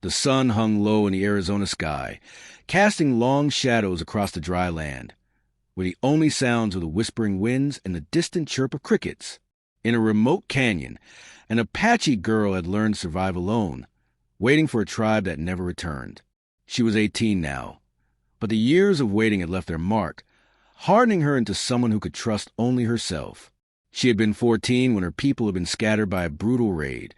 The sun hung low in the Arizona sky, casting long shadows across the dry land, where the only sounds were the whispering winds and the distant chirp of crickets. In a remote canyon, an Apache girl had learned to survive alone, waiting for a tribe that never returned. She was 18 now, but the years of waiting had left their mark, hardening her into someone who could trust only herself. She had been 14 when her people had been scattered by a brutal raid,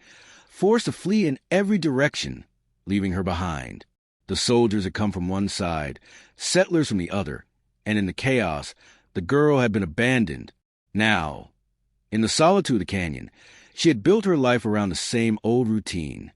forced to flee in every direction, leaving her behind. The soldiers had come from one side, settlers from the other, and in the chaos, the girl had been abandoned. Now, in the solitude of the canyon, she had built her life around the same old routine,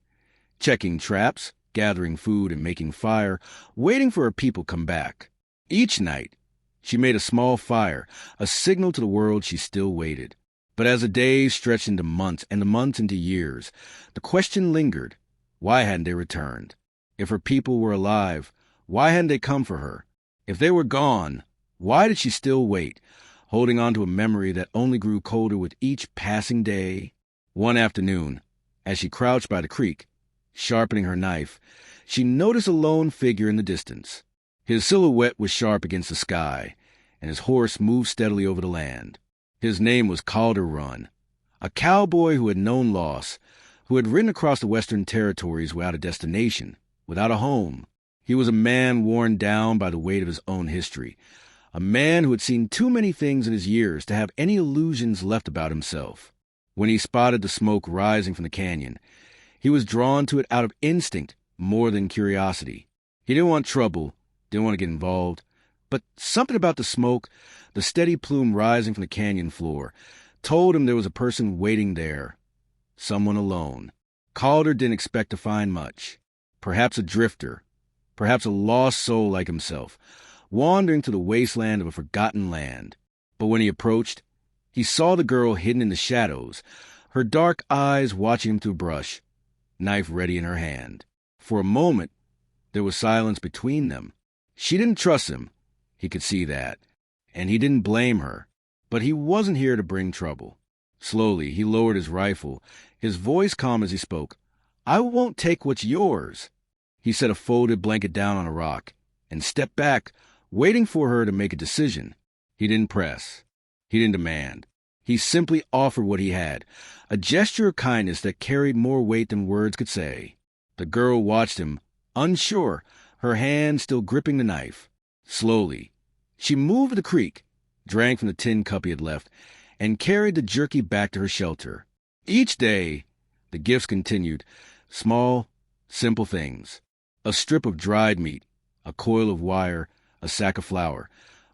checking traps, gathering food and making fire, waiting for her people to come back. Each night, she made a small fire, a signal to the world she still waited. But as the days stretched into months and the months into years, the question lingered, why hadn't they returned? If her people were alive, why hadn't they come for her? If they were gone, why did she still wait, holding on to a memory that only grew colder with each passing day? One afternoon, as she crouched by the creek, sharpening her knife, she noticed a lone figure in the distance. His silhouette was sharp against the sky, and his horse moved steadily over the land. His name was Calder, a cowboy who had known loss, who had ridden across the western territories without a destination, without a home. He was a man worn down by the weight of his own history, a man who had seen too many things in his years to have any illusions left about himself. When he spotted the smoke rising from the canyon, he was drawn to it out of instinct more than curiosity. He didn't want trouble, didn't want to get involved, but something about the smoke, the steady plume rising from the canyon floor, told him there was a person waiting there, someone alone. Calder didn't expect to find much. Perhaps a drifter, perhaps a lost soul like himself, wandering to the wasteland of a forgotten land. But when he approached, he saw the girl hidden in the shadows, her dark eyes watching him through brush, knife ready in her hand. For a moment, there was silence between them. She didn't trust him, he could see that, and he didn't blame her. But he wasn't here to bring trouble. Slowly, he lowered his rifle, his voice calm as he spoke. "I won't take what's yours." He set a folded blanket down on a rock and stepped back, waiting for her to make a decision. He didn't press. He didn't demand. He simply offered what he had, a gesture of kindness that carried more weight than words could say. The girl watched him, unsure, her hand still gripping the knife. Slowly, she moved to the creek, drank from the tin cup he had left, and carried the jerky back to her shelter. Each day, the gifts continued, small, simple things. A strip of dried meat, a coil of wire, a sack of flour,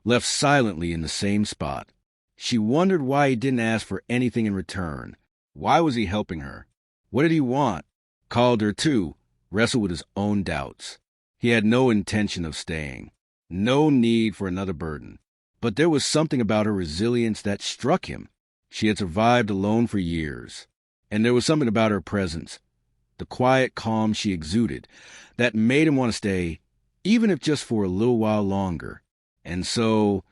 left silently in the same spot. She wondered why he didn't ask for anything in return. Why was he helping her? What did he want? Calder, too, wrestled with his own doubts. He had no intention of staying, no need for another burden. But there was something about her resilience that struck him. She had survived alone for years, and there was something about her presence, the quiet calm she exuded, that made him want to stay, even if just for a little while longer. And so,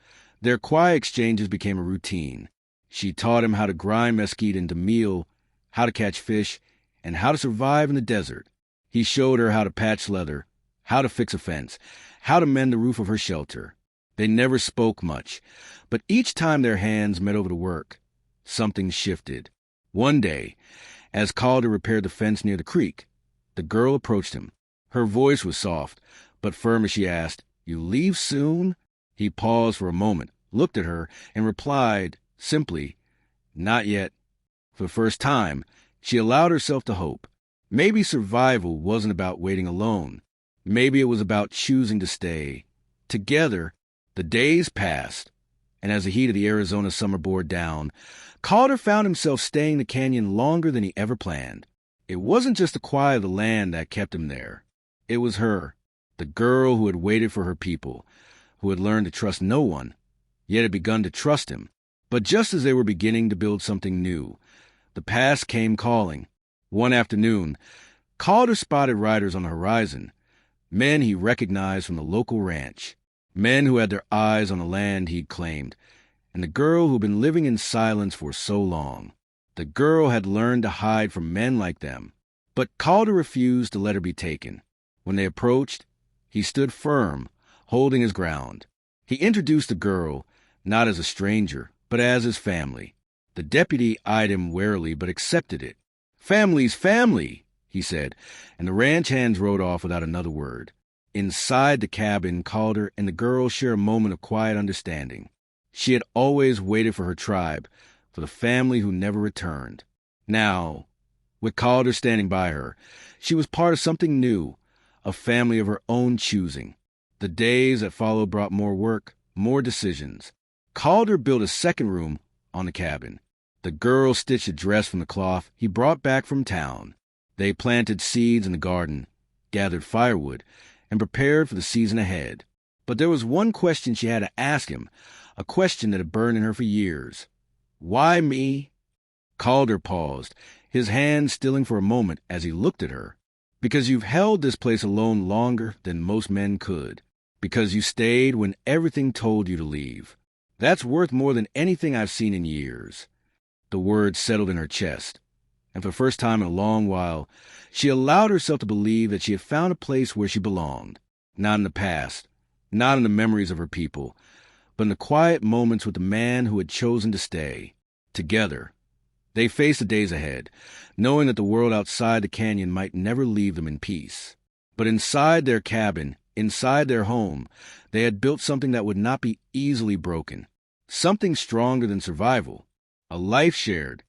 their quiet exchanges became a routine. She taught him how to grind mesquite into meal, how to catch fish, and how to survive in the desert. He showed her how to patch leather, how to fix a fence, how to mend the roof of her shelter. They never spoke much, but each time their hands met over the work, something shifted. One day, as Calder repaired the fence near the creek, the girl approached him. Her voice was soft, but firm as she asked, "You leave soon?" He paused for a moment, looked at her, and replied, simply, "Not yet." For the first time, she allowed herself to hope. Maybe survival wasn't about waiting alone. Maybe it was about choosing to stay. Together, the days passed, and as the heat of the Arizona summer bore down, Calder found himself staying in the canyon longer than he ever planned. It wasn't just the quiet of the land that kept him there. It was her, the girl who had waited for her people, who had learned to trust no one, yet had begun to trust him. But just as they were beginning to build something new, the past came calling. One afternoon, Calder spotted riders on the horizon, men he recognized from the local ranch, men who had their eyes on the land he'd claimed, and the girl who'd been living in silence for so long. The girl had learned to hide from men like them. But Calder refused to let her be taken. When they approached, he stood firm, holding his ground. He introduced the girl, not as a stranger, but as his family. The deputy eyed him warily, but accepted it. "Family's family," he said, and the ranch hands rode off without another word. Inside the cabin, Calder and the girl shared a moment of quiet understanding. She had always waited for her tribe, for the family who never returned. Now, with Calder standing by her, she was part of something new, a family of her own choosing. The days that followed brought more work, more decisions. Calder built a second room on the cabin. The girl stitched a dress from the cloth he brought back from town. They planted seeds in the garden, gathered firewood, and prepared for the season ahead. But there was one question she had to ask him, a question that had burned in her for years. "Why me?" Calder paused, his hand stilling for a moment as he looked at her. "Because you've held this place alone longer than most men could. Because you stayed when everything told you to leave. That's worth more than anything I've seen in years." The words settled in her chest, and for the first time in a long while, she allowed herself to believe that she had found a place where she belonged. Not in the past, not in the memories of her people, but in the quiet moments with the man who had chosen to stay. Together, they faced the days ahead, knowing that the world outside the canyon might never leave them in peace. But inside their cabin, inside their home, they had built something that would not be easily broken. Something stronger than survival. A life shared,